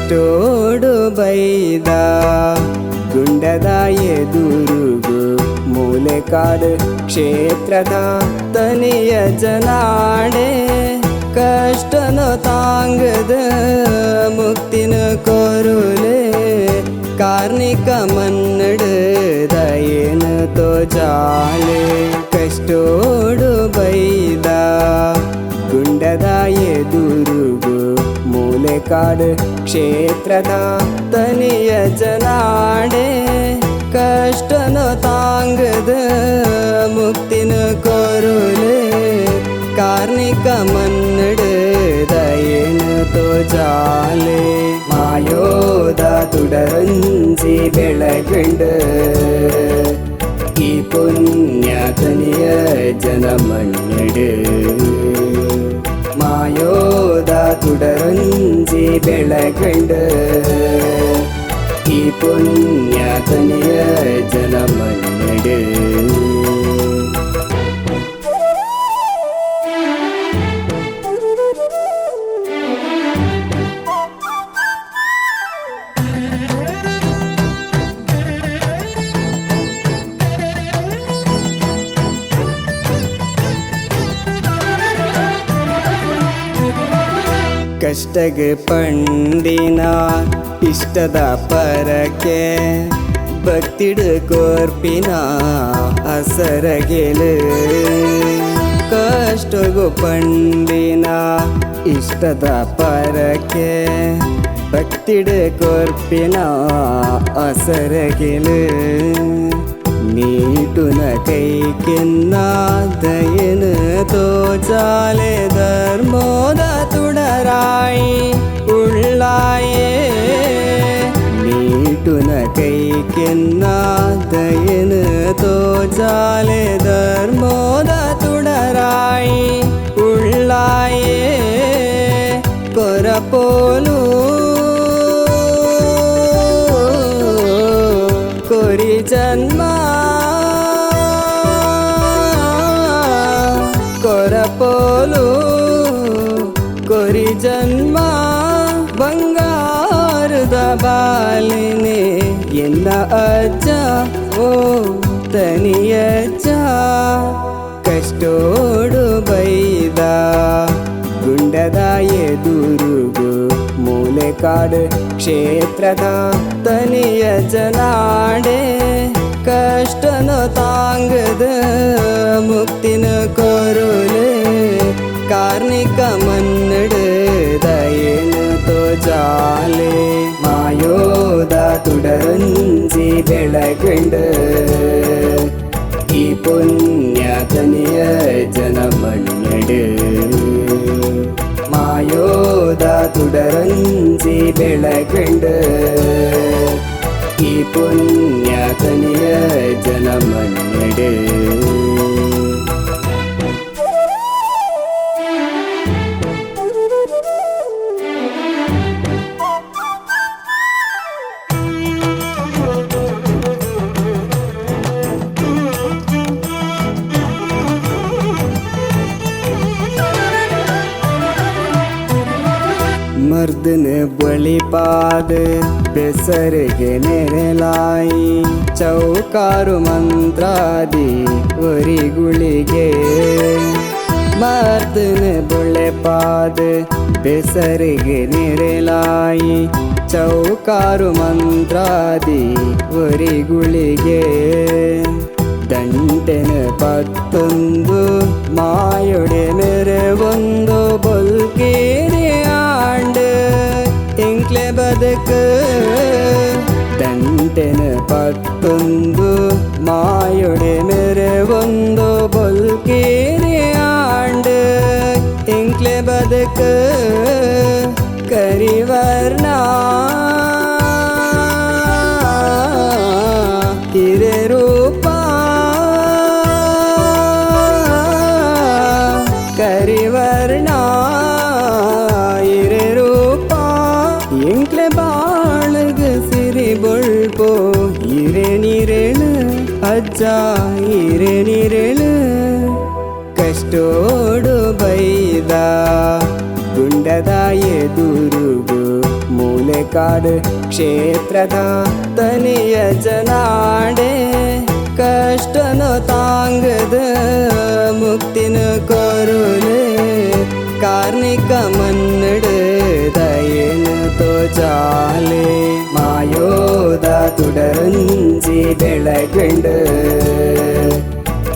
ಕಷ್ಟೋಡು ಬೈದ ಗುಂಡದ ಎದುರುಗು ಮೂಲೆಕಾಡು ಕ್ಷೇತ್ರದ ತನಿಯ ಜನಾಡೆ ಕಷ್ಟನು ತಾಂಗದ ಮುಕ್ತಿನ ಕೊರುಲೆ ಕಾರ್ಣಿಕ ಮನ್ನಡು ದಯೇನು ತೋಜಾಲೆ ಕಷ್ಟೋಡು ಬೈದ ಗುಂಡದ ಎದುರುಗು ಮೂಲೆಕಾಡು ಕ್ಷೇತ್ರದ ತನಿಯ ಜನಾಡೆ ಕಷ್ಟನು ತಾಂಗದ ಮುಕ್ತಿನ ಕೊರುಲೆ ಕಾರ್ಣಿಕ ಮನ್ನಡು ದಯೇನು ತೋಜಾಲೆ ಮಾಯೋದ ತುಡರಂಜಿ ಬೆಳಗಂಡು ಈ ಪುಣ್ಯ ತನಿಯ ಜನ ಮನ್ನಡು ಮಾಯೋದ ತುಡರಂಜಿ ಬೆಳಗಂಡು ಈ ಪುಣ್ಯ ತನಿಯ ಜನ ಮನ್ನಡು ಕಷ್ಟಗ ಪಂಡಿನ ಇಷ್ಟದ ಪರಕೆ ಭಕ್ತಿಡು ಕೋರ್ಪಿನ ಅಸರಗೆಲು ಕಷ್ಟಗು ಪಂಡಿನ ಇಷ್ಟದ ಪರಕೆ ಭಕ್ತಿಡು ಕೋರ್ಪಿನ ಅಸರಗೆಲು ನೀಟುನ ಕೈಕೆನ್ನ ದಯನು ತೋಜಾಲೆ ಧರ್ಮೋದ ತುಡರಾಯಿ ಉಳ್ಳಾಯೇ ನೀಟುನ ಕೈಕೆನ್ನ ದಯನು ತೋಜಾಲೆ ಧರ್ಮೋದ ತುಡರಾಯಿ ಉಳ್ಳಾಯೇ ಕೊರಪೋಲು ಕೊರಿ ಜನ್ಮ ಕೊರಪೋಲು ಕೊರಿ ಜನ್ಮ ಬಂಗಾರದ ಬಾಲಿನೇ ಎಲ್ಲ ಅಜ್ಜ ಓ ತನಿಯಜ್ಜ ಕಷ್ಟೋಡು ಬೈದ ಗುಂಡದ ಎದುರುಗು ಮೂಲೆಕಾಡು ಕ್ಷೇತ್ರದ ತನಿಯ ಜನಾಡೆ ಕಷ್ಟನು ತಾಂಗದ ಮುಕ್ತಿನ ಕೊರುಲೆ ಕಾರ್ಣಿಕ ಮನ್ನಡು ದಯೇನು ತೋಜಾಲೆ ಮಾಯೋದ ತುಡರಂಜಿ ಬೆಳಗಂಡು ಈ ಪುಣ್ಯ ತನಿಯ ಜನ ಮನ್ನಡು ಮಾಯೋದ ತುಡರಂಜಿ ಬೆಳಗಂಡು ಈ ಪುಣ್ಯ ತನಿಯ ಜನ ಮನ್ನಡು ಮರ್ದನ ಬಳಿಪಾದ ಬೆಸರಿಗೆ ನೆರಲಾಯಿ ಚೌಕಾರು ಮಂತ್ರಾದಿ ಒರಿಗುಳಿಗೆ ಮರ್ದನ ಬಳಿಪಾದ ಬೆಸರಿಗೆ ನೆರಲಾಯಿ ಚೌಕಾರು ಮಂತ್ರಾದಿ ಒರಿಗುಳಿಗೆ ದಂಟೆನ ಪತ್ತೊಂದು ಮಾಯೊಡೆ ಮೆರೆ ಒಂದು ಬಲ್ಕೇರಿ ಆಂಡ್ ಇಂಕ್ಲೆ ಬದುಕು ದಂಟೆನ ಪತ್ತೊಂದು ಮಾಯೊಡೆ ಮೆರೆ ಒಂದು ಬಲ್ಕೇರಿ ಆಂಡ್ ಇಂಕ್ಲೆ ಬದುಕು ಕರಿವರ್ಣ ಹಿರೆ ರೂಪ ಕರಿವರ್ಣ ಹಿರೆ ರೂಪ ಎಂಕ್ಲೆ ಬಾಳಗ ಸಿರಿ ಬೊಳ್ಪೋ ಹಿರೆ ನೀರೇಳು ಅಜ್ಜ ಹಿರೆ ನೀರೇಳು ಕಷ್ಟೋಡು ಬೈದ ಗುಂಡದ ಎದುರುಗು ಮೂಲೆ ಕಾಡು ಕ್ಷೇತ್ರದ ತನಿಯ ಜನಾಡೆ ಕಷ್ಟನು ತಾಂಗದ ಮುಕ್ತಿನ ಕೊರುಲೆ ಕಾರ್ಣಿಕ ಮನ್ನಡ ದಯನ ತೋಜಾಲೆ ಮಾಯೋದ ತುಡರಂಜಿ ಬೆಳಗಂಡ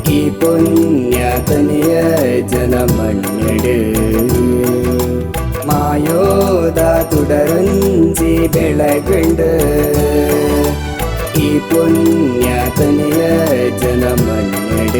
ಈ ಪುಣ್ಯತನಿಯ ಜನಮನ್ನಡ ಮಾಯೋದ ತುಡರಂಜಿ ಬೆಳಗಂಡ ಈ ಪುಣ್ಯತನಿಯ ಜನಮನ್ನಡ